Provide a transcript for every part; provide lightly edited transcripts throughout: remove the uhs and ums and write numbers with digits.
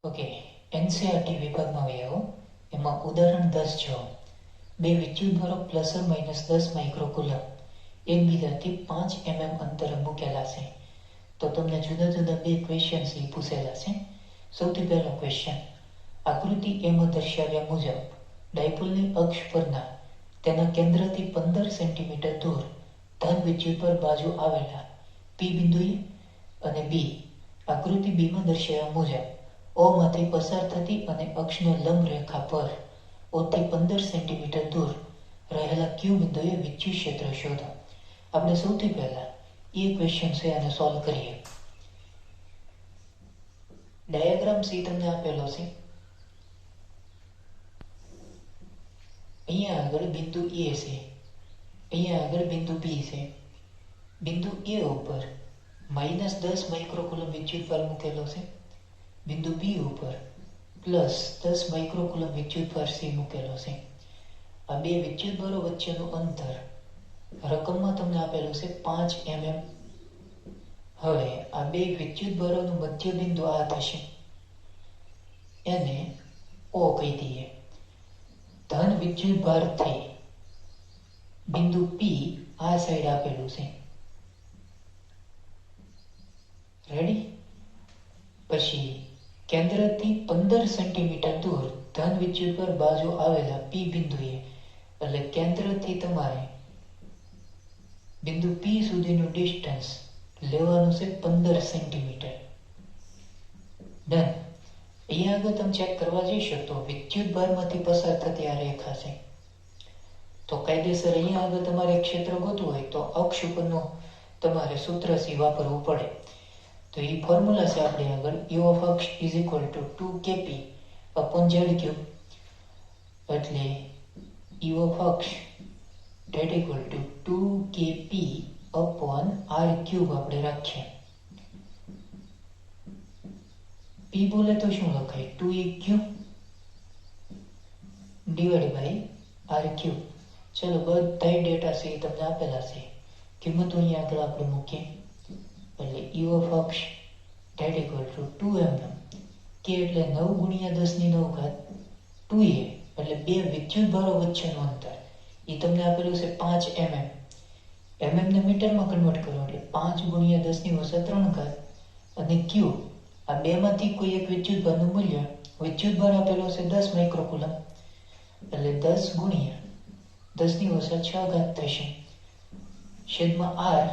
Okay, NCERT વિભાગમાં આવ્યા એમાં ઉદાહરણ 10 જો બે વિદ્યુતભારો પ્લસ ઓર માઇનસ 10 માઇક્રોકુલમ એકબીજાથી 5 અંતરે મૂકેલા છે. તો તમને જુદા જુદા બે ક્વેશ્ચન્સ પૂછેલા છે. સૌથી પહેલો ક્વેશ્ચન, આકૃતિ એમાં દર્શાવ્યા મુજબ ડાયપોલની અક્ષ પરના તેના કેન્દ્રથી 15 સેન્ટીમીટર દૂર ધન વિદ્યુતભાર બાજુ આવેલા પી બિંદુએ અને બી આકૃતિ બીમાં દર્શાવ્યા મુજબ ઓ માંથી પસાર થતી અને અક્ષને લંબ રેખા પર ઓ થી 15 સેન્ટીમીટર દૂર રહેલા ક્યુ બિંદુએ વિદ્યુત ક્ષેત્ર શોધો. આપણે સૌથી પહેલા એ ક્વેશ્ચન છે આને સોલ્વ કરીએ. ડાયાગ્રામ સી તમને આપેલો છે. અહીંયા આગળ બિંદુ એ છે, અહીંયા આગળ બિંદુ બી છે. બિંદુ એ ઉપર -10 માઇક્રોકુલમ વિદ્યુતભાર મૂકેલો છે. બિંદુ બી ઉપર +10 માઇક્રોકુલમ વિદ્યુતભાર સી મૂકેલો છે. આ બે વિદ્યુતભારો વચ્ચેનું અંતર રકમમાં તમને આપેલું છે 5 mm. હવે આ બે વિદ્યુતભારોનું મધ્ય બિંદુ આ થશે, એને ઓ કહી દઈએ. ધન વિદ્યુતભારથી બિંદુ પી આ સાઈડ આપેલું છે. રેડી? પછી કેન્દ્રથી 15 સેન્ટીમીટર દૂર ધન વિદ્યુતભાર બાજુ આવેલા પી બિંદુએ, એટલે કેન્દ્રથી તમારે બિંદુ પી સુધીનું ડિસ્ટન્સ લેવાનું છે 15 સેન્ટીમીટર. ડન. અહીંયા આગળ તમે ચેક કરવા જઈ શકો વિદ્યુતભારમાંથી પસાર થતી આ રેખા છે. તો કાયદેસર અહીંયા આગળ તમારે ક્ષેત્ર ગોતવું હોય તો અક્ષ ઉપરનું તમારે સૂત્ર સી વાપરવું પડે. તો એ ફોર્મ્યુલા છે આપણે આગળ u of x is equal to 2kp upon z cube. એટલે u of x that equal to 2kp upon r cube આપણે રાખીએ. p બોલે તો શું લખાય? 2eq divided by r cube. ચલો બધા ડેટા છે એ તમને આપેલા છે, કિંમતો અહીંયા આગળ આપણે મૂકીએ. એટલે u of x that equal to 2 mm, કે એટલે 9 ગુણ્યા 10 ની 9 ઘાત, 2a એટલે બે વિદ્યુતભારો વચ્ચેનું અંતર એ તમને આપેલું છે 5 mm. mm ને મીટરમાં કન્વર્ટ કરો એટલે 5 ગુણ્યા 10 ની ઓછા 3 ઘાત, અને q આ બેમાંથી કોઈ એક વિદ્યુતભારનું મૂલ્ય, વિદ્યુતભાર આપેલો છે 10 માઇક્રોકુલમ, એટલે 10 ગુણ્યા 10 ની ઓછા 6 ઘાત થશે. છેદમાં r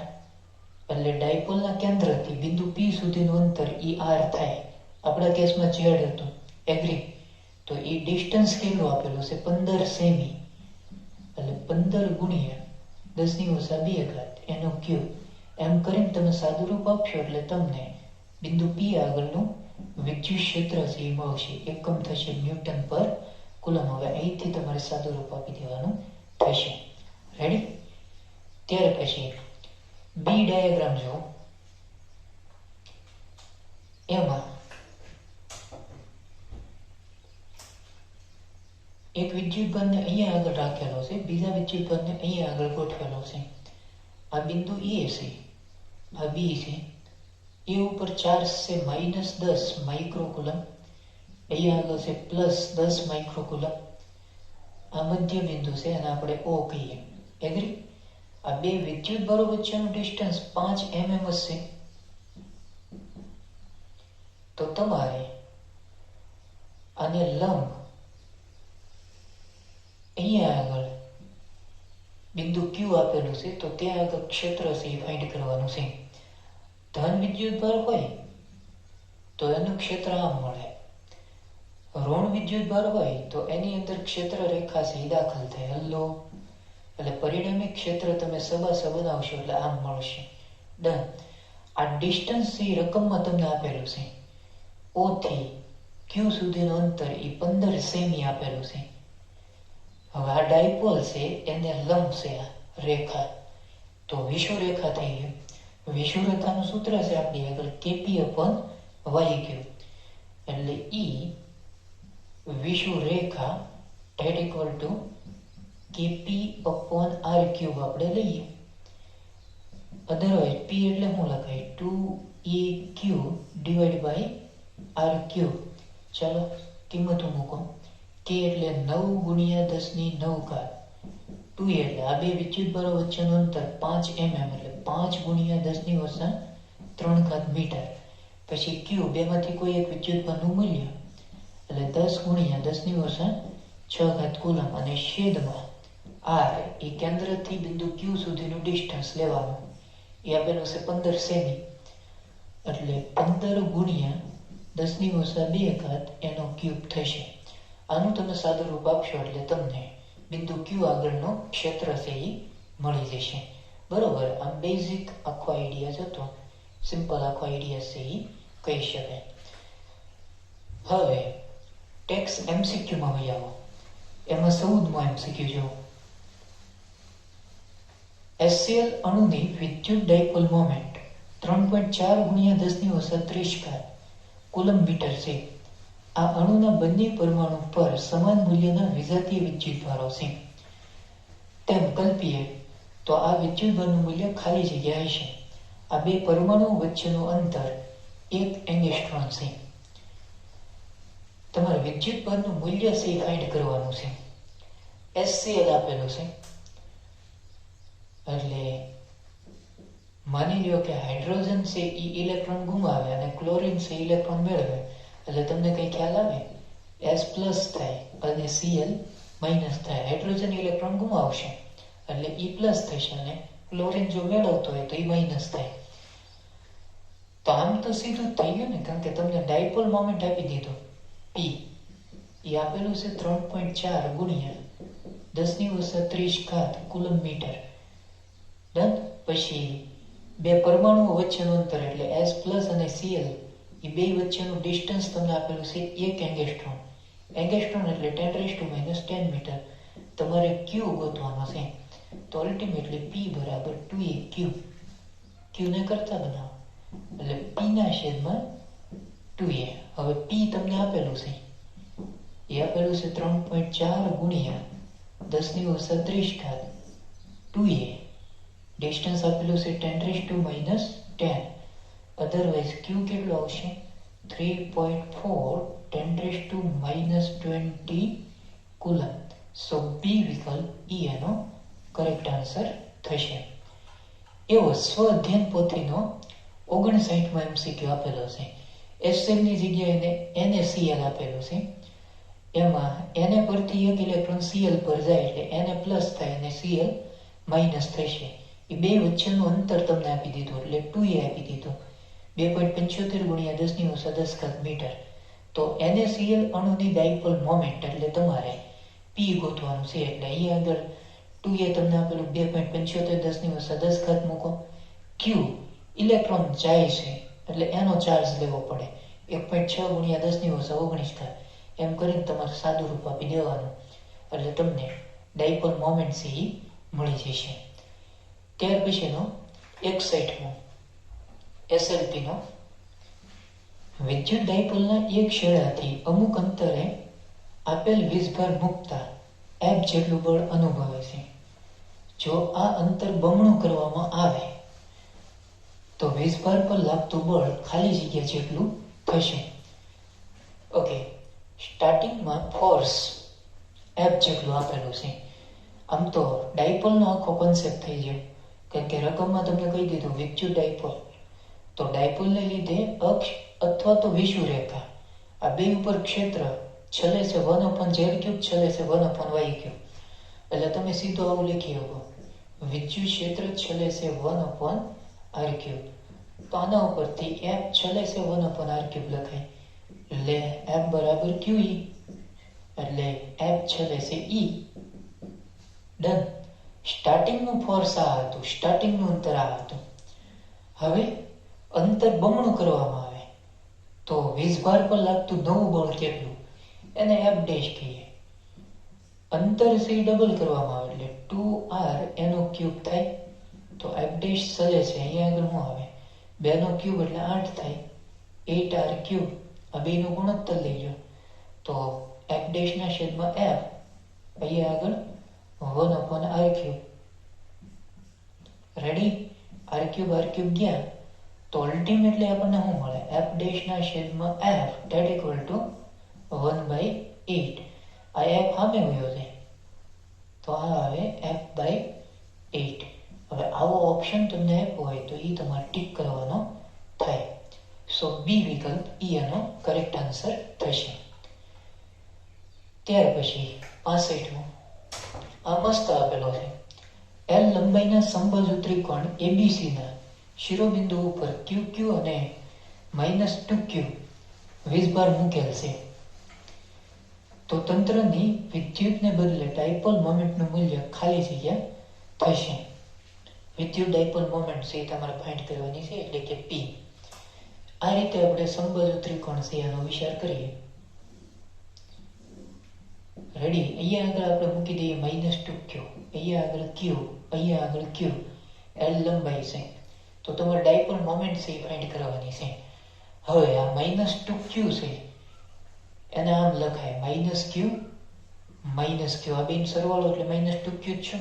એટલે ડાયપોલના કેન્દ્રથી બિંદુ P સુધીનું અંતર ઈ r થાય. આપણા કેસમાં z હતું, એગ્રી? તો એ ડિસ્ટન્સ કેટલું આપેલું છે? 15 સેમી. એટલે 15 ગુણ્યા 10 ની ઓછા 2 ઘાત એનો ક્યુબ. એમ કરીને તમે સાદું રૂપ આપશો એટલે તમને બિંદુ P આગળનું વિદ્યુત ક્ષેત્ર છે એ મળશે. એકમ થશે ન્યૂટન પર કુલમ. હવે અહીંથી તમારે સાદું રૂપ આપી દેવાનું થશે. રેડી? ત્યાર પછી બી ડાયાગ્રામ જો, એમાં એક વિદ્યુતભારને અહીંયા આગળ રાખેલો છે, બીજા વિદ્યુતભારને અહીંયા આગળ ગોઠવેલો છે. આ બિંદુ એ છે, આ બી છે. એ ઉપર ચાર્જ છે -10 માઇક્રોકુલમ, અહીંયા આગળ છે +10 માઇક્રોકુલમ. આ મધ્ય બિંદુ છે અને આપણે ઓ કહીએ. એગ્રી? આ બે વિદ્યુતભારો વચ્ચેનું ડિસ્ટન્સ 5 mm છે. તો તમારે આને લંબ અહીંયા આગળ બિંદુ Q આપેલું છે, તો ત્યાં આગળ ક્ષેત્ર છે એ ફાઇન્ડ કરવાનું છે. ધન વિદ્યુતભાર હોય તો એનું ક્ષેત્ર આમ મળે, ઋણ વિદ્યુતભાર હોય તો એની અંદર ક્ષેત્ર રેખા છે એ દાખલ થાય. હલ્લો, એટલે પરિણામી ક્ષેત્ર તમે સબાસા બનાવશો એટલે આમ મળશે. ડન. આ ડિસ્ટન્સ એ રકમમાં તમને આપેલું છે. O થી Q સુધીનું અંતર એ 15 સેમી આપેલું છે. હવે આ ડાયપોલ છે એને લંબ છે આ રેખા, તો વિષુવરેખા થઈ ગઈ. વિષુવરેખાનું સૂત્ર છે આપણી આગળ kp upon yq. એટલે વિષુવરેખા that equal to kp upon r cube આપણે લઈએ. અધરવાઇઝ p એટલે શું લખાય? 2eq divided by r cube. ચાલો કિંમતો મૂકો. કે એટલે 9 ગુણ્યા 10 ની 9 ઘાત. 2 એટલે આ બે વિદ્યુતભારો વચ્ચેનું અંતર 5 mm એટલે 5 ગુણ્યા 10 ની વત્તા 3 ઘાત મીટર. પછી Q બેમાંથી કોઈ એક વિદ્યુતભારનું મૂલ્ય એટલે 10 ગુણ્યા 10 ની વત્તા 6 ઘાત કુલમ. અને છેદમાં R એ કેન્દ્રથી બિંદુ Q સુધીનું ડિસ્ટન્સ લેવાનું. એ આપેલું છે 15 સેમી એટલે 15 ગુણ્યા 10 ની વત્તા 2 ઘાત એનો ક્યુબ થશે. આનું તમે સાદું રૂપ આપશો એટલે તમને બિંદુ Q આગળનો ક્ષેત્ર છે એ મળી જશે. બરોબર. આમ બેઝિક આખો આઈડિયા જ હતો, સિમ્પલ આખો આઈડિયા છે એ કહી શકાય. હવે ટેક્સ MCQ માં વહી આવો. એમાં 14મો MCQ જો HCl અણુની વિદ્યુત ડાયપોલ મોમેન્ટ 3.4 ગુણ્યા 10 ની વત્તા 30 ઘાત કુલમ મીટર છે. આ અણુના બંને પરમાણુ પર સમાન મૂલ્યના વિજાતીય વિદ્યુતભારો છે તેમ કલ્પીએ તો આ વિદ્યુતભારનું મૂલ્ય ખાલી જગ્યા હશે. આ બે પરમાણુઓ વચ્ચેનું અંતર 1 એંગસ્ટ્રોમ છે. તમારે વિદ્યુતભારનું મૂલ્ય છે ફાઇન્ડ કરવાનું છે. HCl આપેલું છે એટલે માની લ્યો કે હાઇડ્રોજન છે એ ઇલેક્ટ્રોન ગુમાવે અને ક્લોરીન છે ઇલેક્ટ્રોન મેળવે એટલે તમને કઈ ખ્યાલ આવે? H+ થાય અને Cl- થાય. હાઇડ્રોજન ઇલેક્ટ્રોન ગુમાવશે એટલે E+ થશે અને ક્લોરીન જો મેળવતો હોય તો E- થાય. તો આમ તો સીધું થઈ ગયું ને, કારણ કે તમને ડાયપોલ મોમેન્ટ આપી દીધો P એ આપેલું છે 3.4 ગુણ્યા 10 ની વત્તા 30 ઘાત કુલમ મીટર. ડન. પછી બે પરમાણુઓ વચ્ચેનું અંતર એટલે H+ અને Cl એ બે વચ્ચેનું ડિસ્ટન્સ તમને આપેલું છે 1 એંગસ્ટ્રોમ. એંગસ્ટ્રોમ એટલે 10⁻⁻10 મીટર. તમારે Q ગોતવાનો છે. તો અલ્ટિમેટલી P બરાબર 2a ક્યુબ. Q ને કરતા બનાવો એટલે P ના છેદમાં 2a. હવે P તમને આપેલું છે એ આપેલું છે 3.4 ગુણ્યા 10 ની વત્તા 30 ઘાત 2a. ડિસ્ટન્સ આપેલું છે 10⁻10. અધરવાઇઝ Q કેટલો આવશે? 3.4 10⁻20 કુલમ. સો B વિકલ્પ E એનો કરેક્ટ આન્સર થશે. એવો સ્વ અધ્યયન પોથીનો 59મો MCQ આપેલો છે. HCl ની જગ્યાએ NaCl આપેલું છે. એમાં Na પરથી એક ઇલેક્ટ્રોન Cl પર જાય એટલે Na+ થાય અને Cl- થશે. એ બે વચ્ચેનું અંતર તમને આપી દીધું એટલે 2a આપી દીધું. 2.75 ગુણ્યા 10 ની વત્તા 10 ઘાત મીટર. તો NaCl અણુની ડાયપોલ મોમેન્ટ એટલે તમારે P ગોતવાનું છે. એટલે અહીં આગળ 2a તમને આપેલું 2.75 10 ની વત્તા 10 ઘાત મૂકો. Q ઇલેક્ટ્રોન જાય છે એટલે એનો ચાર્જ લેવો પડે 1.6 ગુણ્યા 10 ની વત્તા 19 ઘાત. એમ કરીને તમારે સાદું રૂપ આપી દેવાનું એટલે તમને ડાયપોલ મોમેન્ટ છે એ મળી જશે. ત્યાર પછીનો 61મો SLP નો વિદ્યુત ડાયપોલના એક છેડાથી અમુક અંતરે આપેલ વીજભાર મુકતા F જેટલું બળ અનુભવે છે. જો આ અંતર બમણું કરવામાં આવે તો વીજભાર પર લાગતું બળ ખાલી જગ્યા જેટલું થશે. ઓકે. સ્ટાર્ટિંગમાં ફોર્સ F જેટલું આપેલું છે. આમ તો ડાયપોલનો આખો કોન્સેપ્ટ થઈ ગયો, કારણ કે રકમમાં તમને કહી દીધું વિદ્યુત ડાયપોલ. તો ડાયપોલને લીધે અક્ષ અથવા તો વિષુવરેખા આ બે ઉપર ક્ષેત્ર છેલ્લે છે 1/z³ છેલ્લે છે 1/y³. એટલે તમે સીધો આવું લખી શકો વિદ્યુત ક્ષેત્ર છેલ્લે છે 1/r³. તો આના ઉપરથી F છેલ્લે છે 1/r³ લખાય એટલે F બરાબર QE એટલે F છેલ્લે છે E. ડન. સ્ટાર્ટિંગનું ફોર્સ આ હતું, સ્ટાર્ટિંગનું અંતર આ હતું. હવે અંતર બમણું કરવામાં આવે તો વીજભાર પર લાગતું નવું બળ કેટલું એને F' કહીએ. અંતર છે ડબલ કરવામાં આવે એટલે 2r એનો ક્યુબ થાય તો F' સલે છે અહીંયા આગળ શું આવે 2 નો ક્યુબ એટલે 8 થાય 8r³. આ બેનો ગુણોત્તર લઈ લો તો F' ના છેદમાં F અહીંયા આગળ 1/r³. રેડી. r³ ગયા તો અલ્ટિમેટલી આપણને શું મળે F' ના છેદમાં F that equal to 1/8 આ f સામે વયો છે તો આ આવે f/8 હવે આવો ઓપ્શન તમને આપ્યો હોય તો એ તમારે ટીક કરવાનો થાય સો બી વિકલ્પ એનો કરેક્ટ આન્સર થશે ત્યાર પછી 65મો આ મસ્ત આપેલો છે એલ લંબાઈના સમબાજુ ત્રિકોણ એબીસી ના શિરોબિંદુ ઉપર QQ અને -2Q વીજભાર મૂકેલ છે તો તંત્રની વિદ્યુતને બદલે ડાયપોલ મોમેન્ટનું મૂલ્ય ખાલી જગ્યા થશે વિદ્યુત ડાયપોલ મોમેન્ટ છે તમારે ફાઇન્ડ કરવાની છે એટલે કે P આ રીતે આપણે સમબાજુ ત્રિકોણ છે એનો વિચાર કરીએ રેડી અહીંયા આગળ આપણે મૂકી દઈએ -2Q અહીંયા આગળ Q અહીંયા આગળ Q L લંબાઈ છે તો તમારે ડાયપોલ મોમેન્ટ છે ફાઇન્ડ કરવાની છે હવે આ -2Q છે એને આમ લખાય -Q આ બેનો સરવાળો એટલે -2Q જ છે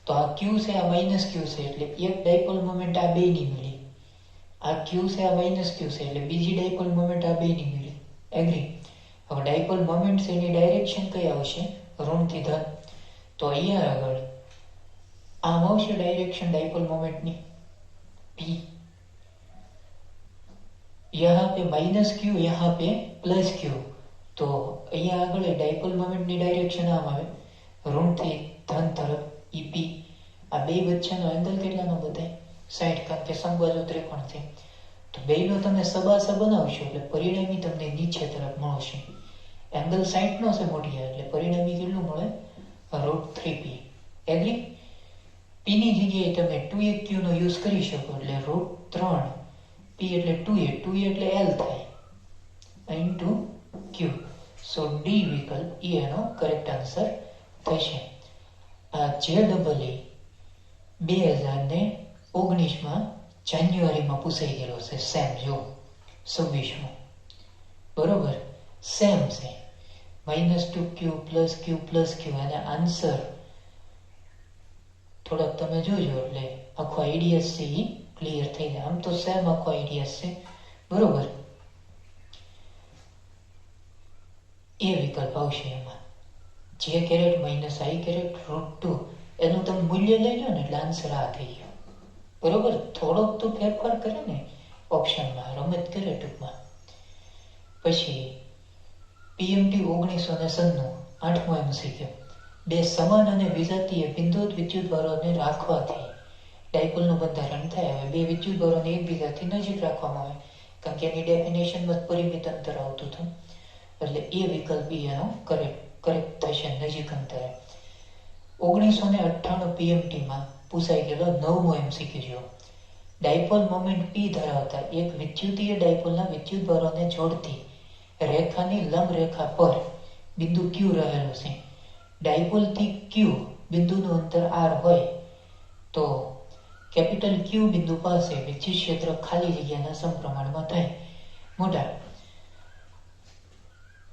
તો આ Q છે આ -Q છે એટલે એક ડાયપોલ મોમેન્ટ આ બેની મળી આ Q છે આ -Q છે એટલે બીજી ડાયપોલ મોમેન્ટ આ બેની મળી એગ્રી હવે ડાયપોલ મોમેન્ટ છે એની ડાયરેક્શન કઈ આવશે ઋણથી ધન તો અહીંયા આગળ આમ આવશે ડાયરેક્શન ડાયપોલ મોમેન્ટની P यहाँ पे -Q यहाँ पे +Q तो અહીંયા આગળ ડાયપોલ મોમેન્ટની ડાયરેક્શન આમ આવે ઋણથી ધન તરફ EP આ બે વચ્ચેનો એંગલ કેટલાનો બતાય 60 કારણ કે સમબાજુ ત્રિકોણ છે તો બેનો તમે સબાસા બનાવશો એટલે પરિણામી તમને નીચે તરફ મળશે એંગલ 60 નો છે મોટી એટલે પરિણામી કેટલું મળે √3p એગ્રી p ની જગ્યાએ તમે 2q નો યુઝ કરી શકો એટલે √3 p એટલે 2a એટલે l થાય into q સો d વિકલ્પ એનો કરેક્ટ આન્સર થશે આ JEE 2019માં જાન્યુઆરીમાં પૂછાઈ ગયેલો છે સેમ જો 26મો બરોબર સેમ છે -2q +q અને આન્સર થોડાક તમે જોજો એટલે આખો આઈડિયા છે એ ક્લિયર થઈ જાય આમ તો સેમ આખો આઈડિયા છે બરોબર એ વિકલ્પ આવશે એમાં J કેરેટ -I કેરેટ √2 એનું તમે મૂલ્ય લઈ લો ને એટલે આન્સર આ થઈ ગયો બરોબર થોડોક તો ફેરફાર કરે ને ઓપ્શનમાં રમત કરે ટૂંકમાં પછી PMT 1999 8મો MCQ બે સમાન અને વિજાતીય બિંદુત વિદ્યુતભારોને રાખવાથી ડાયપોલનું બંધારણ થાય હવે બે વિદ્યુતભારોને એકબીજાથી નજીક રાખવામાં આવે કારણ કે એની ડેફિનેશનમાં પરિમિત અંતર આવતું હતું એટલે એ વિકલ્પ એનો કરેક્ટ થશે નજીક અંતરે 1998 PMTમાં પૂછાઈ ગયેલો 9મો MCQ જો ડાયપોલ મોમેન્ટ P ધરાવતા એક વિદ્યુતીય ડાયપોલના વિદ્યુતભારોને જોડતી રેખાની લંબ રેખા પર બિંદુ Q રહેલું છે ડાયપોલથી Q બિંદુનું અંતર r હોય તો કેપિટલ Q બિંદુ પાસે વિદ્યુત ક્ષેત્ર ખાલી જગ્યાના સમપ્રમાણમાં થાય મોટા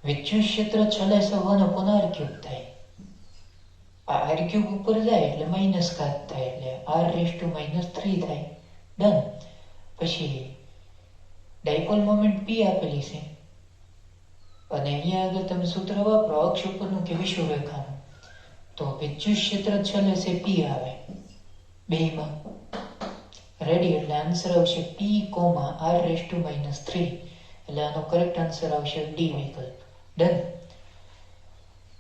વિદ્યુત ક્ષેત્ર છેલ્લે 1/r³ થાય આ r³ ઉપર જાય એટલે માઇનસ ઘાત થાય એટલે r⁻³ થાય ડન પછી ડાયપોલ મોમેન્ટ P આપેલી છે અને અહીંયા આગળ તમે સૂત્ર વાપરો અક્ષ ઉપરનું કે વિષુવરેખાનું તો વિદ્યુત ક્ષેત્ર છેલ્લે છે P આવે બેમાં રેડી એટલે આન્સર આવશે P, r⁻³ એટલે આનો કરેક્ટ આન્સર આવશે ડી વિકલ્પ ડન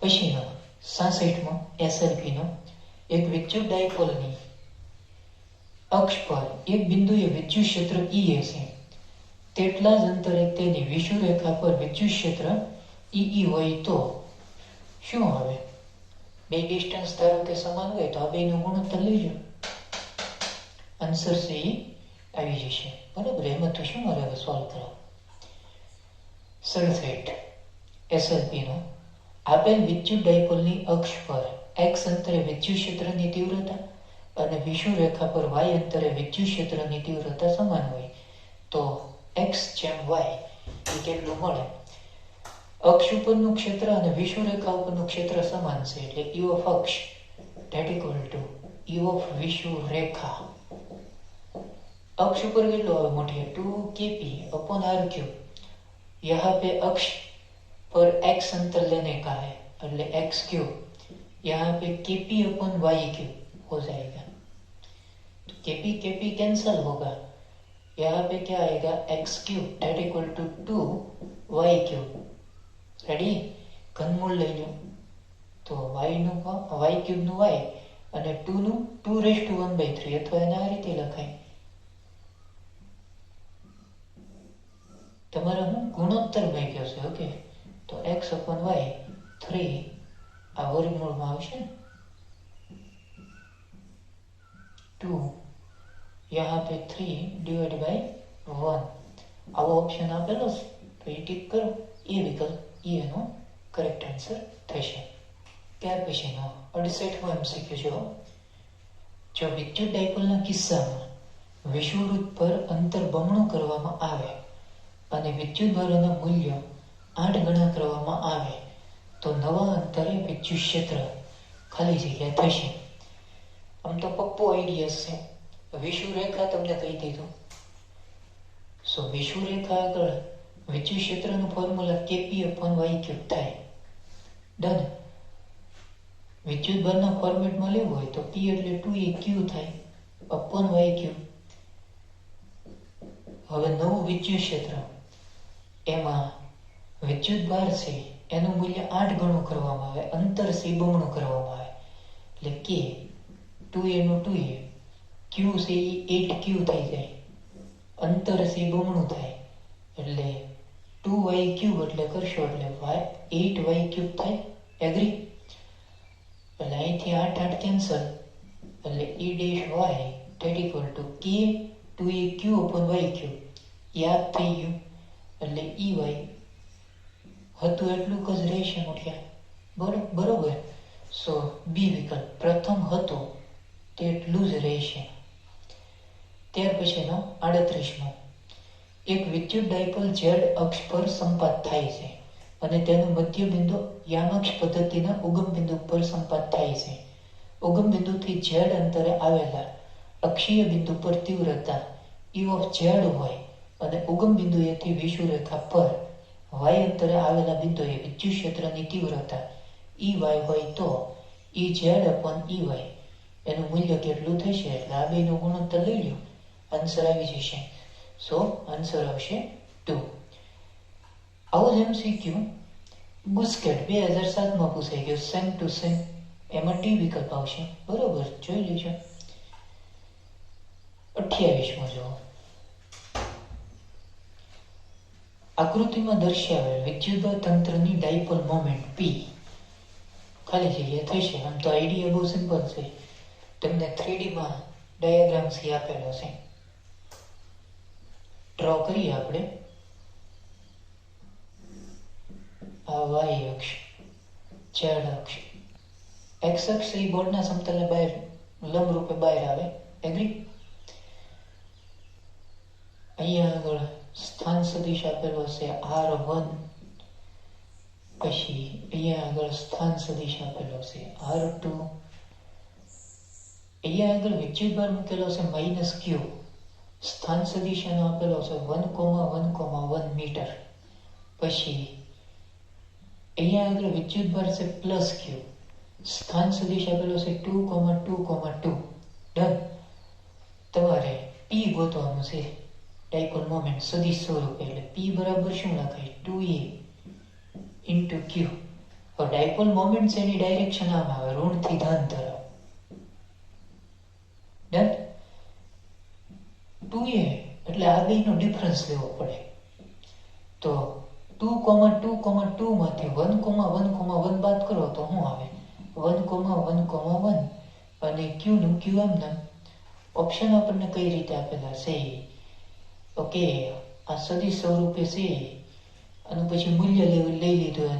પછીનો 66મો SLP નો એક વિદ્યુત ડાયપોલની અક્ષ પર એક બિંદુએ વિદ્યુત ક્ષેત્ર E છે તેટલા જ અંતરે તેની વિષુવરેખા પર વિદ્યુત ક્ષેત્ર EE હોય તો શું આવે બે ડિસ્ટન્સ ધારો કે સમાન હોય તો આ બેનો ગુણોત્તર લેજો આન્સર છે આવી જશે બરાબર એમાં તો શું મારે હવે સોલ્વ કરો 67 SLP નો આપેલ વિદ્યુત ડાયપોલની અક્ષ પર x અંતરે વિદ્યુત ક્ષેત્રની તીવ્રતા અને વિષુવરેખા પર y અંતરે વિદ્યુત ક્ષેત્રની તીવ્રતા સમાન હોય તો x જેમ y એ કેટલું મળે અક્ષ ઉપરનું ક્ષેત્ર અને વિષુવરેખા ઉપરનું ક્ષેત્ર સમાન છે એટલે E of અક્ષ that equal to E of વિષુવરેખા अक्ष पर કેટલો આવે મોટી 2 kp upon r cube यहाँ पे अक्ष पर x अंतर लेने का है, એટલે एक्स क्यूब, यहाँ पे kp अपन वाई क्यूब हो जाएगा। तो kp kp कैंसल होगा, यहाँ पे क्या आएगा एक्स क्यूब डेट equal to 2y cube. Ready, ઘનમૂળ લઈ લો તો y નું y ક્યુબ નું y અને 2 નું 2⁻⁴ અથવા એને આ રીતે લખાય। તમારે હું ગુણોત્તર માંગ્યો છે, ઓકે, તો x upon y 3 આ વર્ગમૂળમાં આવશે, 2 यहाँ पे 3/1 આવો ઓપ્શન આપેલો છે તો એ ટીક કરો, એ વિકલ્પ એનો કરેક્ટ આન્સર થશે। ત્યાર પછીનો 68મો MCQ જો વિદ્યુત ડાયપોલના કિસ્સામાં વિષુવવૃત્ત પર અંતર બમણું કરવામાં આવે અને વિદ્યુતભારોના મૂલ્યો 8 ગણા કરવામાં આવે તો નવા અંતરે વિદ્યુત ક્ષેત્ર ખાલી જગ્યા થશે। આમ તો પપ્પો આઈડિયા છે, વિષુવરેખા તમને કહી દીધું। સો વિષુવરેખા આગળ વિદ્યુત ક્ષેત્રનું ફોર્મ્યુલા kp/y ક્યુબ થાય। ડન। વિદ્યુતભારના ફોર્મેટમાં લેવું હોય તો p એટલે 2aq થાય upon y ક્યુબ। હવે નવું વિદ્યુત ક્ષેત્ર, એમાં વિદ્યુતભાર છે એનું મૂલ્ય 8 ગણું કરવામાં આવે, અંતર છે બમણું કરવામાં આવે, એટલે કે 2a નું 2a, q છે એ 8q થઈ જાય, અંતર છે બમણું થાય એટલે 2y ક્યુબ એટલે કરશો એટલે 8y ક્યુબ થાય। એગ્રી? એટલે અહીંથી 8 8 કેન્સલ એટલે e dash y date equal to k 2aq upon y cube યાદ થઈ ગયું, એટલે ey હતું એટલું જ રહેશે મોટિયા, બરોબર। સો બી વિકલ્પ પ્રથમ હતું તેટલું જ રહેશે। ત્યાર પછીનો 38મો, એક વિદ્યુત ડાયપોલ z અક્ષ પર સંપાત થાય છે અને તેનું મધ્ય બિંદુ યામક્ષ પદ્ધતિના ઉગમ બિંદુ પર સંપાત થાય છે। ઉગમ બિંદુથી z અંતરે આવેલા અક્ષીય બિંદુ પર તીવ્રતા E of z હોય અને ઉગમ બિંદુએથી વિષુવરેખા પર y અંતરે આવેલા બિંદુએ વિદ્યુત ક્ષેત્રની તીવ્રતા Ey હોય તો Ez upon Ey એનું મૂલ્ય કેટલું થશે, એટલે આ બેનો ગુણોત્તર લઈ લો, આન્સર આવી જશે। સો આન્સર આવશે 2। આવો જ MCQ ગુસ્કેટ 2007માં પૂછાઈ ગયો, સેમ ટુ સેમ, એમાં ડી વિકલ્પ આવશે, બરોબર, જોઈ લેજો। 28મો જો આકૃતિમાં દર્શાવેલ વિદ્યુતભાર તંત્રની ડાયપોલ મોમેન્ટ P ખાલી જગ્યા થશે। આમ તો આઈડિયા બહુ સિમ્પલ છે, તમને 3D માં ડાયાગ્રામ્સ આપેલો છે, ડ્રો કરીએ આપણે। આ y અક્ષ, z અક્ષ, x અક્ષ એ બોર્ડના સમતલને બહાર લંબ રૂપે બહાર આવે, એગ્રી? અહીંયા આગળ સ્થાન સદિશ આપેલો છે r1, પછી અહીંયા આગળ સ્થાન સદિશ આપેલો છે r2, અહીંયા આગળ વિદ્યુતભાર મૂકેલો છે -q, સ્થાન સદિશ એનો આપેલો છે 1,1,1 મીટર, પછી અહીંયા આગળ વિદ્યુતભાર છે +q, સ્થાન સદિશ આપેલો છે 2,2,2। ડન। તમારે p ગોતવાનું છે, ડાયપોલ મોમેન્ટ સદિશ સ્વરૂપે, એટલે p બરાબર શું લખાય, 2a into q। હવે ડાયપોલ મોમેન્ટ છે એની ડાયરેક્શન આમ આવે, ઋણથી ધન તરફ। ડન। 2a એટલે આ બેનો ડિફરન્સ લેવો પડે, તો 2,2,2 માંથી 1,1,1 બાદ કરો તો શું આવે, 1,1,1 અને q નું q એમ નામ। ઓપ્શન આપણને કઈ રીતે આપેલા છે, ઓકે, આ સદિશ સ્વરૂપે છે અને પછી મૂલ્ય લઈ લીધું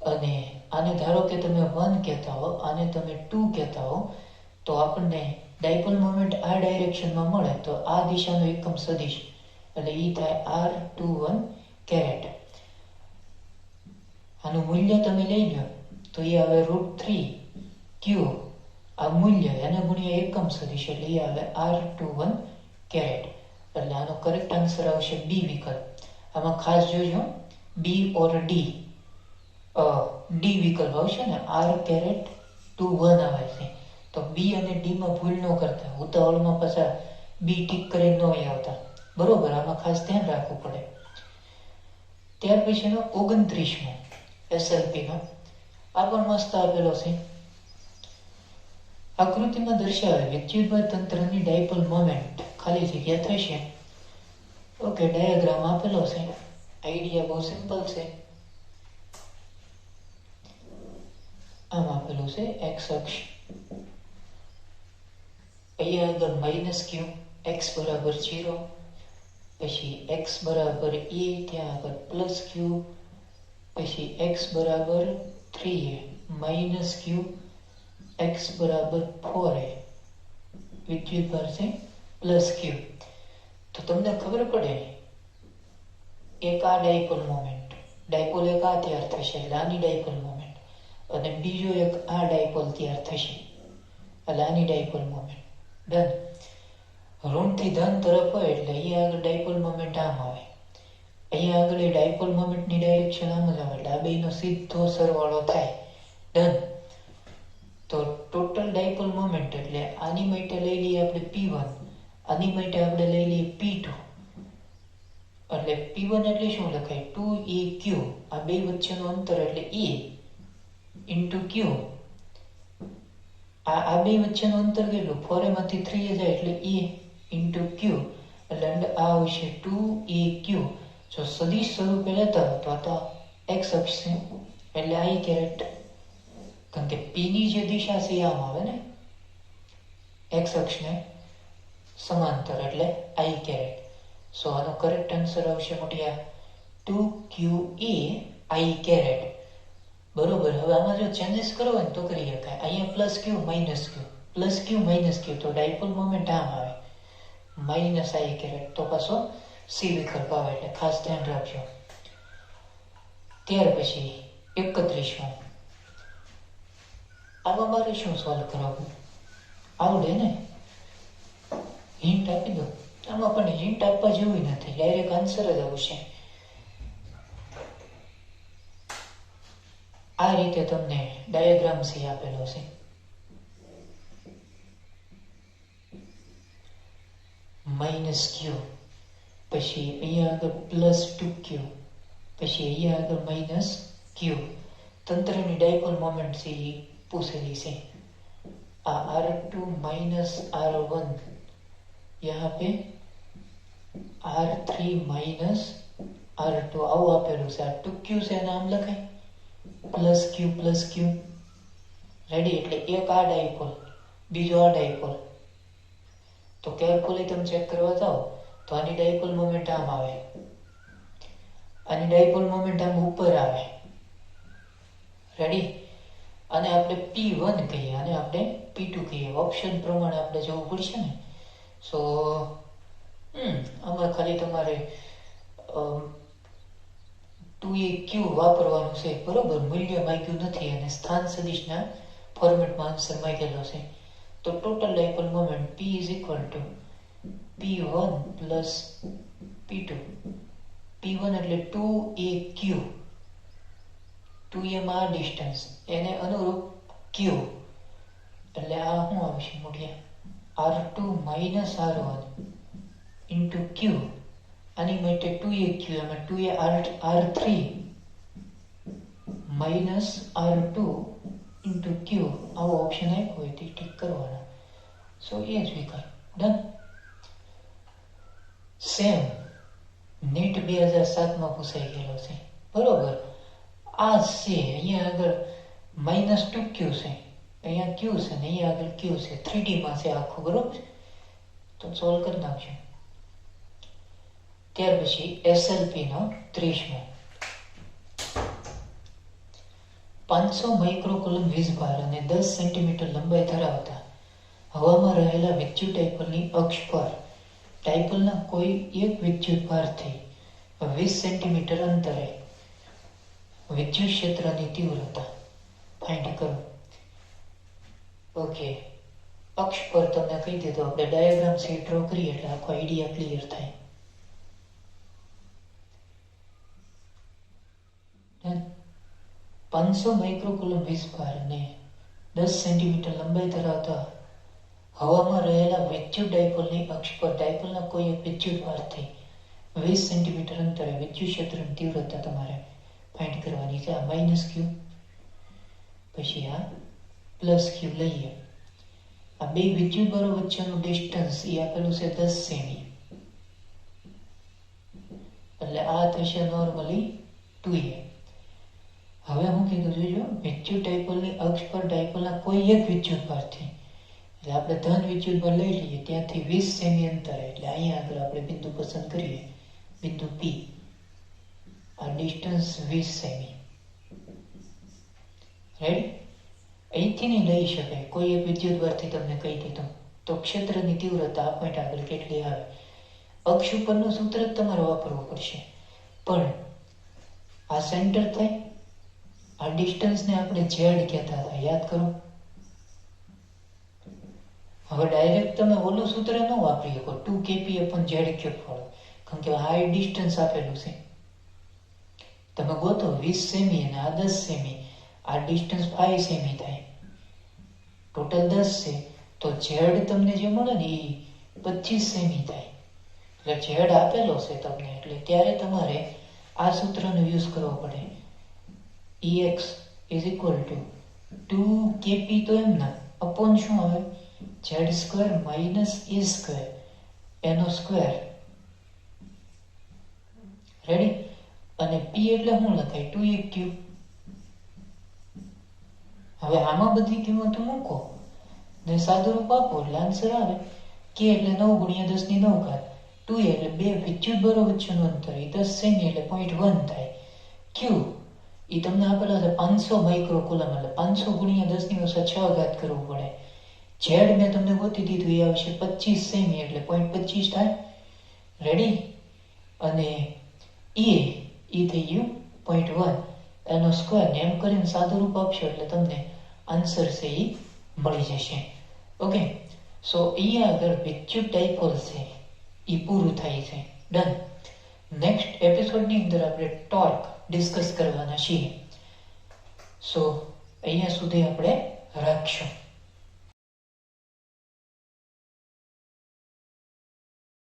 અને આને ધારો કે તમે 1 કહેતા હો, આને તમે 2 કહેતા હો, તો આપણને ડાયપોલ મોમેન્ટ આ ડાયરેક્શનમાં મળે તો આ દિશાનો એકમ સદિશ, એટલે એ થાય r21 કેરેટ। આનું મૂલ્ય તમે લઈ લો તો એ આવે √3q, આ મૂલ્ય એને ગુણ્યા એકમ સદિશ એટલે એ આવે r21 કેરેટ। એટલે આનો કરેક્ટ આન્સર આવશે બી વિકલ્પ। આમાં ખાસ જોજો બી ઓર ડી, ડી વિકલ્પ આવશે ને, r⁻2 1 આવે છે. તો બી અને ડી માં ભૂલ ન કરતા, ઉતાવળમાં પાછા બી ટીક કરીને ન આવતા, બરોબર, આમાં ખાસ ધ્યાન રાખવું પડે. ત્યાર પછીનો 29મો એસએલપી નો, આ પણ મસ્ત આપેલો છે. આકૃતિમાં દર્શાવે વિદ્યુતભાર તંત્રની ડાયપોલ મોમેન્ટ ખાલી જગ્યા થશે. ઓકે, ડાયાગ્રામ આપેલો છે. આઈડિયા બહુ સિમ્પલ છે. આમ આપેલું છે એક્સ અક્ષ, અહીંયા આગળ -q, x બરાબર 0, પછી x બરાબર a, ત્યાં આગળ +q, પછી x બરાબર 3a, -q, x બરાબર 4a, વિદ્યુતભાર છે +q. તો તમને ખબર પડે, એક આ ડાયપોલ મોમેન્ટ, ડાયપોલ એક આ તૈયાર થશે એટલે આની ડાયપોલ મોમેન્ટ, અને બીજો એક આ ડાયપોલ તૈયાર થશે એટલે આની ડાયપોલ મોમેન્ટ. ડન. ઋણથી ધન તરફ હોય એટલે અહીંયા આગળ ડાયપોલ મોમેન્ટ આમ આવે, અહીંયા આગળ એ ડાયપોલ મોમેન્ટની ડાયરેક્શન આમ જ આવે એટલે આ બેનો સીધો સરવાળો થાય. ડન. તો ટોટલ ડાયપોલ મોમેન્ટ એટલે આની માટે લઈ લઈએ આપણે P1, આની માટે આપણે લઈ લઈએ P2, એટલે P1 એટલે શું લખાય, 2eq, આ બે વચ્ચેનું અંતર એટલે e ઇન્ટુ q, આ બે વચ્ચેનું અંતર કેટલું, 4a માંથી 3a જાય એટલે e ઇન્ટુ q, એટલે આ આવશે 2eq. જો સદિશ સ્વરૂપે લેતા હોય તો આ તો x અક્ષ છે એટલે i કેરેટ, કારણ કે p ની જે દિશા છે આમ આવે ને, x અક્ષને સમાંતર એટલે i કેરેટ. સો આનો કરેક્ટ આન્સર આવશે મોટિયા 2qa i કેરેટ. બરોબર. હવે આમાં જો ચેન્જીસ કરવા હોય તો કરી શકાય. અહીંયા +q -q તો ડાયપોલ મોમેન્ટ આમ આવે -i કેરેટ, તો પાછો સી વિકલ્પ આવે, એટલે ખાસ ધ્યાન રાખજો. ત્યાર પછી 31મો, આમાં મારે શું સોલ્વ કરાવવું, આવડે ને, હિન્ટ આપી દો. આમાં પણ હિન્ટ આપવા જેવું નથી, ડાયરેક્ટ આન્સર જ આવશે. આ રીતે તમને ડાયાગ્રામ સી આપેલો છે. -q, પછી અહીંયા આગળ +2q, પછી અહીંયા આગળ -q. તંત્રની ડાયપોલ મોમેન્ટ છે એ પૂછેલી છે. આ r2 -r1, यहाँ पे r3 -r2 આવું આપેલું છે. આ 2q છે, નામ લખાય +q. રેડી. એટલે એક આ ડાયપોલ, બીજો આ ડાયપોલ. તો કેરફુલી તમે ચેક કરવા જાઓ તો આની ડાયપોલ મોમેન્ટ આમ આવે, આની ડાયપોલ મોમેન્ટ આમ ઉપર આવે. રેડી. અને આપણે P1 કહીએ અને આપણે P2 કહીએ, ઓપ્શન પ્રમાણે આપણે જવું પડશે ને. સો આમાં ખાલી તમારે 2eq વાપરવાનું છે, બરોબર. મૂલ્ય માંગ્યું નથી અને સ્થાન સદિશના ફોર્મેટમાં આન્સર માંગેલો છે. તો total dipole moment P = P1 + P2. P1 એટલે 2eq, 2a માં આ ડિસ્ટન્સ એને અનુરૂપ q, એટલે આ શું આવશે Modhiya, r2 -r1 into q, આની માટે 2eq, એમાં 2a r3 -r2 into q, આવો ઓપ્શન આપ્યો હોય તે ઠીક કરવાનો. સો એ જ વિકલ્પ. ડન. સેમ નીટ 2007માં પૂછાઈ ગયેલો છે, બરોબર. આ છે અહીંયા આગળ -2q છે, અહીંયા q છે ને અહીંયા આગળ q છે, 3D માં છે આખું, બરોબર. તો સોલ્વ કરી નાખજો. ત્યાર પછી એસએલપી નો 30મો, 500 માઇક્રોકુલમ વીજભાર અને 10 સેન્ટીમીટર લંબાઈ ધરાવતા હવામાં રહેલા વિદ્યુત ડાયપોલની અક્ષ પર ડાયપોલના કોઈ એક વિદ્યુત ભારથી 20 સેન્ટીમીટર અંતરે વિદ્યુત ક્ષેત્રની તીવ્રતા ફાઇન્ડ કરો. ઓકે, અક્ષ પર તમને કહી દીધું, આપણે ડાયાગ્રામ સી ડ્રો કરીએ એટલે આખો આઈડિયા ક્લિયર થાય. 500 માઇક્રોકુલમ વીજભાર અને 10 સેન્ટીમીટર લંબાઈ ધરાવતા હવામાં રહેલા વિદ્યુત ડાયપોલની અક્ષ પર ડાયપોલના કોઈ એક વિદ્યુત ભારથી 20 સેન્ટીમીટર અંતરે વિદ્યુત ક્ષેત્રની તીવ્રતા તમારે ફાઇન્ડ કરવાની છે. આ માઇનસ ક્યુ, પછી આ પ્લસ ક્યુ લઈએ. આ બે વિદ્યુત ભારો વચ્ચેનું ડિસ્ટન્સ એ આપેલું છે 10 સેમી, એટલે આ થશે નોર્મલી 2a. હવે હું કીધું જોજો, વિદ્યુત ડાયપોલની અક્ષ પર ડાયપોલના કોઈ એક વિદ્યુત ભારથી, એટલે આપણે ધન વિદ્યુત ભાર લઈ લઈએ ત્યાંથી 20 સેમી અંતરે, એટલે અહીંયા આગળ આપણે બિંદુ પસંદ કરીએ, બિંદુ P. આ ડિસ્ટન્સ 20 સેમી. રેડી? અહીંથી નહીં લઈ શકાય, કોઈ એક વિદ્યુત ભારથી તમને કહી દીધું તો ક્ષેત્રની તીવ્રતા આ પોઈન્ટ આગળ કેટલી આવે. અક્ષ ઉપરનું સૂત્ર જ તમારે વાપરવું પડશે, પણ આ સેન્ટર થાય, આ ડિસ્ટન્સને આપણે ઝેડ કહેતા હતા, યાદ કરો. હવે ડાયરેક્ટ તમે ઓલું સૂત્ર ન વાપરી શકો, 2kp/z³ વાળું, કારણ કે હાઈ ડિસ્ટન્સ આપેલું છે. તમે ગોતો 20 સેમી અને આ 10 સેમી, આ ડિસ્ટન્સ 5 સેમી થાય, ટોટલ 10 છે, તો ઝેડ તમને જે મળે ને એ 25 સેમી થાય. એટલે ઝેડ આપેલો છે તમને, એટલે ત્યારે તમારે આ સૂત્રનો યુઝ કરવો પડે. Ex is equal to 2kp, તો એમના અપોન શું આવે, z² માઇનસ a² એનો સ્ક્વેર. રેડી? અને p એટલે શું લખાય, 2aq. હવે આમાં બધી કિંમતો મૂકો ને સાદુરૂપ આપો એટલે આન્સર આવે k એટલે 9 × 10⁹, 2a એટલે બે વિદ્યુત ભારો વચ્ચેનું અંતર એ 10 સેમી એટલે 0.1 થાય. q એ તમને આપેલા છે 500 માઇક્રોકુલમ, એટલે 500 × 10⁶ કરવું પડે. ઝેડ મેં તમને ગોતી દીધું, એ આવશે 25 સેમી એટલે 0.25 થાય. રેડી? અને એ થઈ ગયું 0.1 એનો સ્ક્વેર, ને એમ કરીને સાદુરૂપ આપશો એટલે તમને આન્સર છે એ મળી જશે. ઓકે, સો અહીંયા આગળ વિદ્યુત ડાયપોલ છે એ પૂરું થાય છે. ડન. નેક્સ્ટ એપિસોડની અંદર આપણે ટોર્ક ડિસ્કસ કરવાના છીએ. સો અહીંયા સુધી આપણે રાખશું.